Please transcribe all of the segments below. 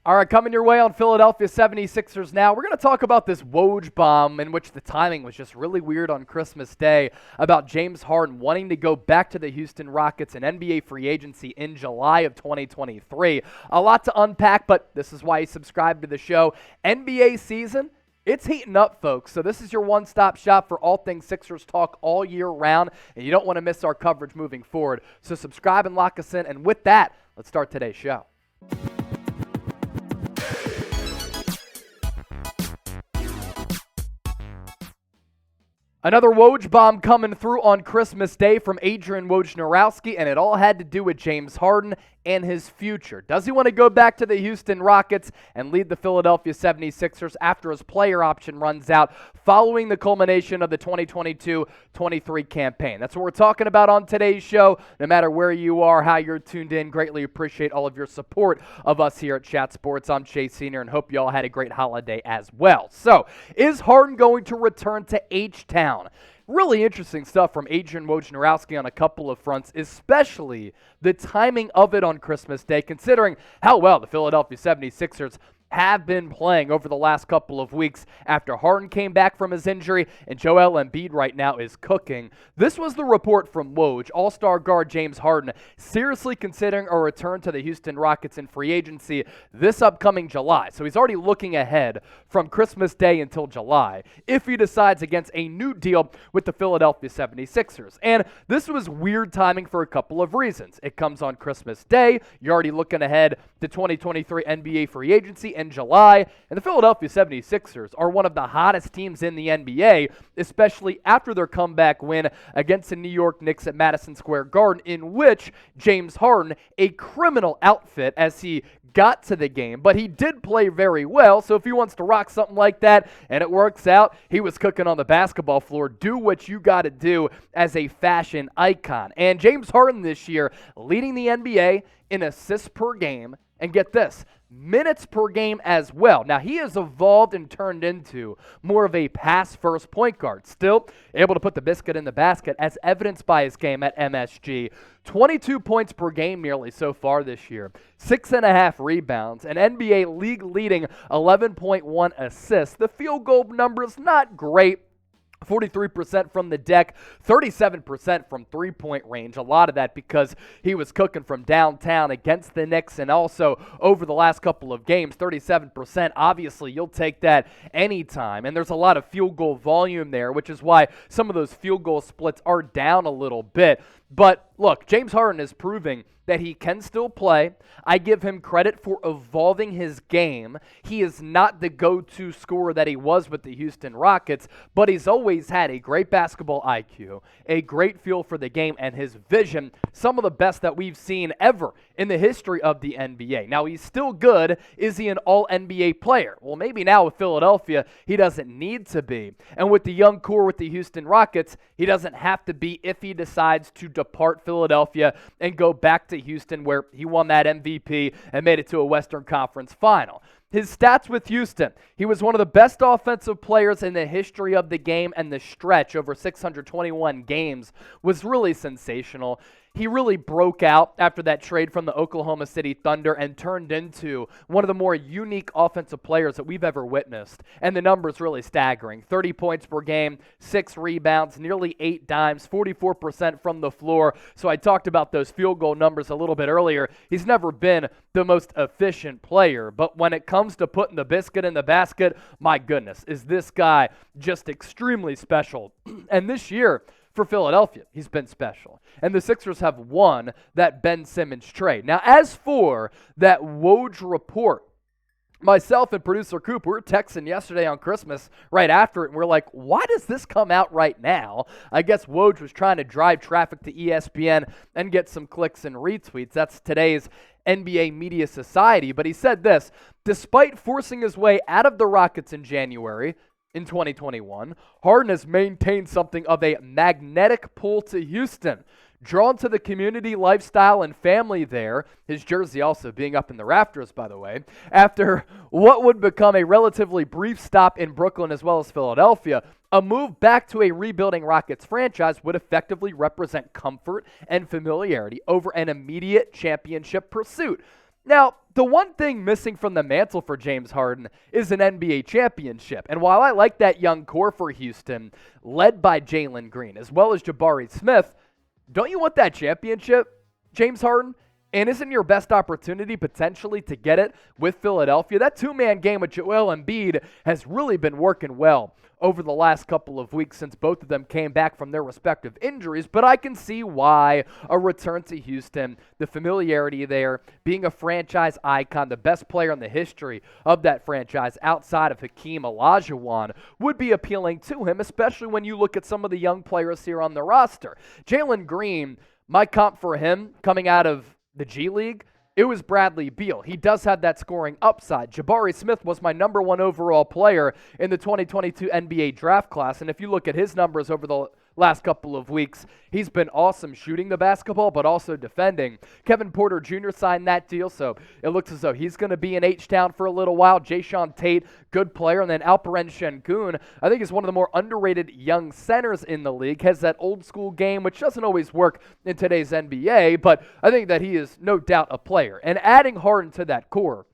All right, coming your way on Philadelphia 76ers now. We're going to talk about this Woj Bomb, in which the timing was just really weird on Christmas Day, about James Harden wanting to go back to the Houston Rockets and NBA free agency in July of 2023. A lot to unpack, but this is why you subscribe to the show. NBA season, it's heating up, folks. So this is your one-stop shop for all things Sixers talk all year round, and you don't want to miss our coverage moving forward. So subscribe and lock us in. And with that, let's start today's show. Another Woj Bomb coming through on Christmas Day from Adrian Wojnarowski, and it all had to do with James Harden and his future. Does he want to go back to the Houston Rockets and lead the Philadelphia 76ers after his player option runs out following the culmination of the 2022-23 campaign? That's what we're talking about on today's show. No matter where you are, how you're tuned in, greatly appreciate all of your support of us here at Chat Sports. I'm Chase Senior and hope you all had a great holiday as well. So, is Harden going to return to H-Town? Really interesting stuff from Adrian Wojnarowski on a couple of fronts, especially the timing of it on Christmas Day, considering how well the Philadelphia 76ers have been playing over the last couple of weeks after Harden came back from his injury and Joel Embiid right now is cooking. This was the report from Woj. All-star guard James Harden seriously considering a return to the Houston Rockets in free agency this upcoming July. So he's already looking ahead from Christmas Day until July if he decides against a new deal with the Philadelphia 76ers. And this was weird timing for a couple of reasons. It comes on Christmas Day. You're already looking ahead to 2023 NBA free agency in July, and the Philadelphia 76ers are one of the hottest teams in the NBA, especially after their comeback win against the New York Knicks at Madison Square Garden, in which James Harden, a criminal outfit as he got to the game, but he did play very well, so if he wants to rock something like that and it works out, he was cooking on the basketball floor. Do what you got to do as a fashion icon. And James Harden this year leading the NBA in assists per game, and get this, minutes per game as well. Now, he has evolved and turned into more of a pass-first point guard. Still able to put the biscuit in the basket, as evidenced by his game at MSG. 22 points per game nearly so far this year. 6.5 rebounds. An NBA league-leading 11.1 assists. The field goal number is not great. 43% from the deck, 37% from three-point range. A lot of that because he was cooking from downtown against the Knicks, and also over the last couple of games, 37%. Obviously, you'll take that anytime. And there's a lot of field goal volume there, which is why some of those field goal splits are down a little bit. But look, James Harden is proving that he can still play. I give him credit for evolving his game. He is not the go-to scorer that he was with the Houston Rockets, but he's always had a great basketball IQ, a great feel for the game, and his vision, some of the best that we've seen ever in the history of the NBA. Now, he's still good. Is he an all-NBA player? Well, maybe now with Philadelphia, he doesn't need to be. And with the young core with the Houston Rockets, he doesn't have to be if he decides to depart Philadelphia and go back to Houston, where he won that MVP and made it to a Western Conference final. His stats with Houston: he was one of the best offensive players in the history of the game, and the stretch over 621 games was really sensational. He really broke out after that trade from the Oklahoma City Thunder and turned into one of the more unique offensive players that we've ever witnessed. And the numbers really staggering. 30 points per game, 6 rebounds, nearly 8 dimes, 44% from the floor. So I talked about those field goal numbers a little bit earlier. He's never been the most efficient player, but when it comes to putting the biscuit in the basket, my goodness, is this guy just extremely special. And this year, for Philadelphia, he's been special. And the Sixers have won that Ben Simmons trade. Now, as for that Woj report, myself and producer Coop, we were texting yesterday on Christmas right after it, and we're like, why does this come out right now? I guess Woj was trying to drive traffic to ESPN and get some clicks and retweets. That's today's NBA Media Society. But he said this: despite forcing his way out of the Rockets in January, in 2021, Harden has maintained something of a magnetic pull to Houston. Drawn to the community lifestyle and family there, his jersey also being up in the rafters, by the way, after what would become a relatively brief stop in Brooklyn as well as Philadelphia, a move back to a rebuilding Rockets franchise would effectively represent comfort and familiarity over an immediate championship pursuit. Now, the one thing missing from the mantle for James Harden is an NBA championship. And while I like that young core for Houston, led by Jalen Green, as well as Jabari Smith, don't you want that championship, James Harden? And isn't your best opportunity potentially to get it with Philadelphia? That two-man game with Joel Embiid has really been working well over the last couple of weeks since both of them came back from their respective injuries, but I can see why a return to Houston, the familiarity there, being a franchise icon, the best player in the history of that franchise outside of Hakeem Olajuwon, would be appealing to him, especially when you look at some of the young players here on the roster. Jalen Green, my comp for him coming out of the G League, it was Bradley Beal. He does have that scoring upside. Jabari Smith was my number one overall player in the 2022 NBA draft class, and if you look at his numbers over the last couple of weeks, he's been awesome shooting the basketball, but also defending. Kevin Porter Jr. signed that deal, so it looks as though he's going to be in H-Town for a little while. Jayshawn Tate, good player, and then Alperen Şengün, I think is one of the more underrated young centers in the league, has that old school game, which doesn't always work in today's NBA, but I think that he is no doubt a player. And adding Harden to that core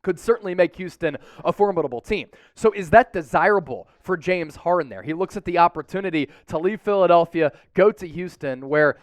could certainly make Houston a formidable team. So is that desirable for James Harden there? He looks at the opportunity to leave Philadelphia, go to Houston, where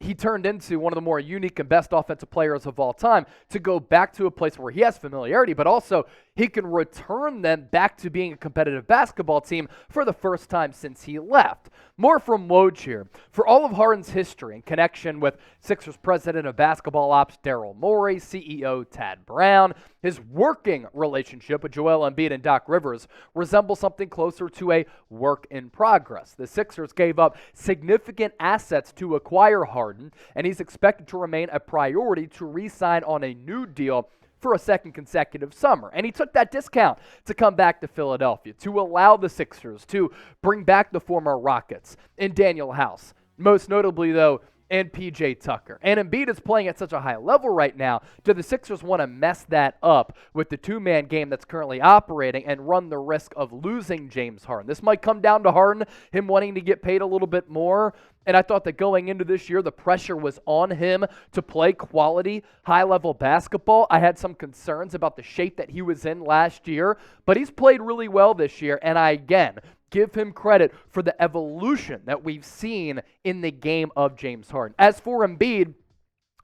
he turned into one of the more unique and best offensive players of all time, to go back to a place where he has familiarity, but also he can return them back to being a competitive basketball team for the first time since he left. More from Woj here. For all of Harden's history and connection with Sixers president of basketball ops Daryl Morey, CEO Tad Brown, his working relationship with Joel Embiid and Doc Rivers resembles something closer to a work in progress. The Sixers gave up significant assets to acquire Harden, and he's expected to remain a priority to re-sign on a new deal for a second consecutive summer. And he took that discount to come back to Philadelphia, to allow the Sixers to bring back the former Rockets and Daniel House. Most notably, though, and P.J. Tucker. And Embiid is playing at such a high level right now. Do the Sixers want to mess that up with the two-man game that's currently operating and run the risk of losing James Harden? This might come down to Harden, him wanting to get paid a little bit more. And I thought that going into this year, the pressure was on him to play quality, high-level basketball. I had some concerns about the shape that he was in last year, but he's played really well this year. And I, again, give him credit for the evolution that we've seen in the game of James Harden. As for Embiid,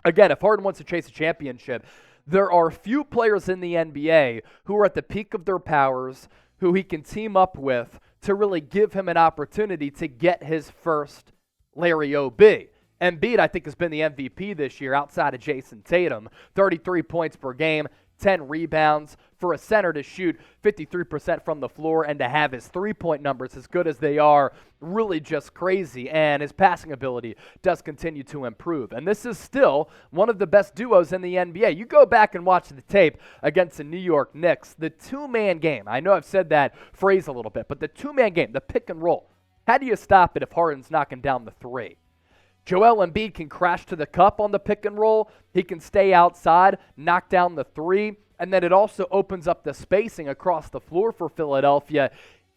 again, if Harden wants to chase a championship, there are few players in the NBA who are at the peak of their powers, who he can team up with to really give him an opportunity to get his first Larry O.B. Embiid, I think, has been the MVP this year outside of Jason Tatum. 33 points per game, 10 rebounds. For a center to shoot 53% from the floor and to have his three-point numbers as good as they are, really just crazy. And his passing ability does continue to improve. And this is still one of the best duos in the NBA. You go back and watch the tape against the New York Knicks, the two-man game. I know I've said that phrase a little bit, but the two-man game, the pick and roll. How do you stop it if Harden's knocking down the three? Joel Embiid can crash to the cup on the pick and roll. He can stay outside, knock down the three, and then it also opens up the spacing across the floor for Philadelphia.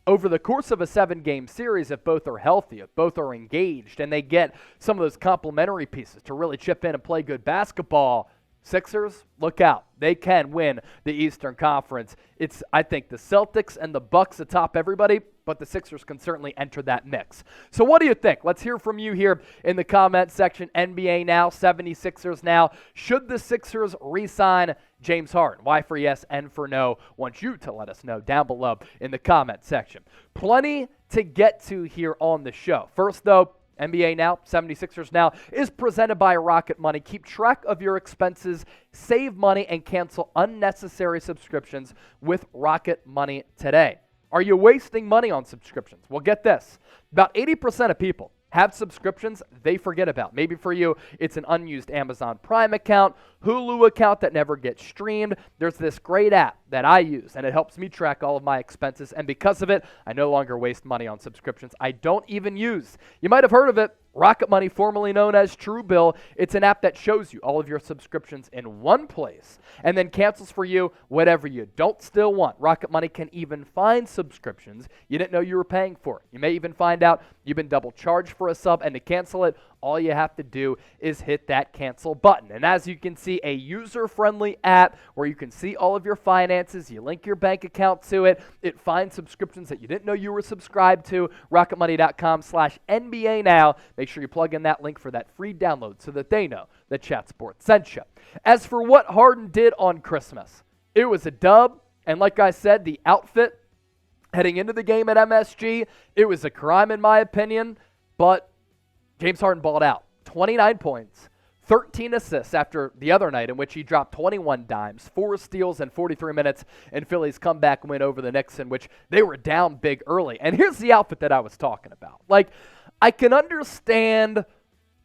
Over the course of a 7-game series, if both are healthy, if both are engaged, and they get some of those complementary pieces to really chip in and play good basketball, Sixers, look out. They can win the Eastern Conference. It's, I think, the Celtics and the Bucks atop everybody, but the Sixers can certainly enter that mix. So what do you think? Let's hear from you here in the comment section. NBA now, 76ers now. Should the Sixers re-sign James Harden? Y for yes, N for no. Want you to let us know down below in the comment section. Plenty to get to here on the show. First, though, NBA Now, 76ers Now is presented by Rocket Money. Keep track of your expenses, save money, and cancel unnecessary subscriptions with Rocket Money today. Are you wasting money on subscriptions? Well, get this. About 80% of people have subscriptions they forget about. Maybe for you, it's an unused Amazon Prime account, Hulu account that never gets streamed. There's this great app that I use, and it helps me track all of my expenses. And because of it, I no longer waste money on subscriptions I don't even use. You might have heard of it. Rocket Money, formerly known as Truebill. It's an app that shows you all of your subscriptions in one place and then cancels for you whatever you don't still want. Rocket Money can even find subscriptions you didn't know you were paying for. You may even find out you've been double charged for a sub, and to cancel it, All you have to do is hit that cancel button. And as you can see, a user-friendly app where you can see all of your finances. You link your bank account to it. It finds subscriptions that you didn't know you were subscribed to. RocketMoney.com/NBA now. Make sure you plug in that link for that free download so that they know that Chat Sports sent you. As for what Harden did on Christmas, it was a dub. And like I said, the outfit heading into the game at MSG, it was a crime in my opinion, but James Harden balled out. 29 points, 13 assists after the other night in which he dropped 21 dimes, 4 steals in 43 minutes in Philly's comeback win over the Knicks in which they were down big early. And here's the outfit that I was talking about. Like, I can understand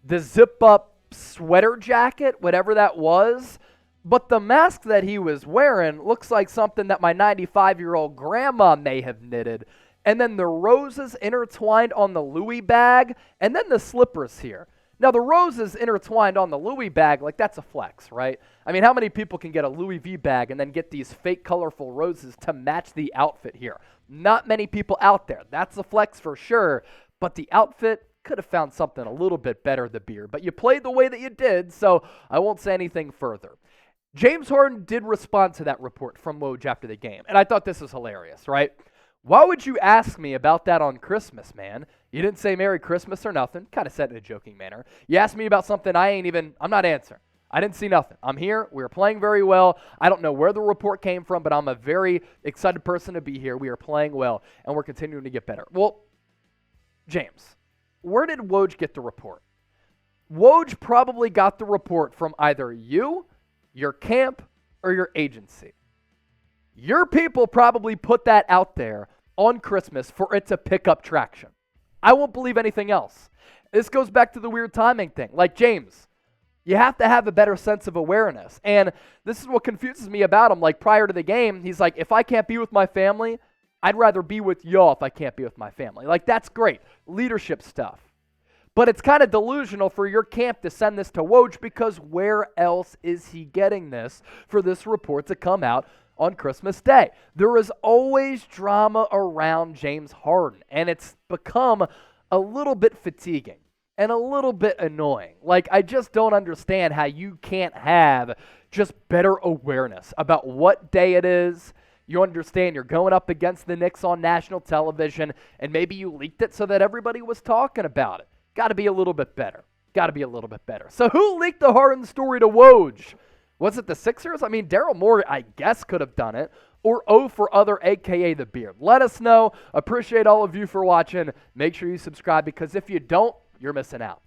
the zip-up sweater jacket, whatever that was, but the mask that he was wearing looks like something that my 95-year-old grandma may have knitted. And then the roses intertwined on the Louis bag, and then the slippers here. Now, the roses intertwined on the Louis bag, like that's a flex, right? I mean, how many people can get a Louis V bag and then get these fake colorful roses to match the outfit here? Not many people out there. That's a flex for sure, but the outfit could have found something a little bit better, the beard. But you played the way that you did, so I won't say anything further. James Harden did respond to that report from Woj after the game, and I thought this was hilarious, right? Why would you ask me about that on Christmas, man? You didn't say Merry Christmas or nothing. Kind of said in a joking manner. You asked me about something I'm not answering. I didn't see nothing. I'm here. We are playing very well. I don't know where the report came from, but I'm a very excited person to be here. We are playing well, and we're continuing to get better. Well, James, where did Woj get the report? Woj probably got the report from either you, your camp, or your agency. Your people probably put that out there on Christmas for it to pick up traction. I won't believe anything else. This goes back to the weird timing thing. Like, James, you have to have a better sense of awareness. And this is what confuses me about him. Like, prior to the game, he's like, if I can't be with my family, I'd rather be with y'all if I can't be with my family. Like, that's great. Leadership stuff. But it's kind of delusional for your camp to send this to Woj because where else is he getting this for this report to come out on Christmas Day? There is always drama around James Harden, and it's become a little bit fatiguing and a little bit annoying. Like, I just don't understand how you can't have just better awareness about what day it is. You understand you're going up against the Knicks on national television, and maybe you leaked it so that everybody was talking about it. Got to be a little bit better. Got to be a little bit better. So who leaked the Harden story to Woj? Was it the Sixers? I mean, Daryl Morey, I guess, could have done it. Or O for other, a.k.a. the Beard. Let us know. Appreciate all of you for watching. Make sure you subscribe because if you don't, you're missing out.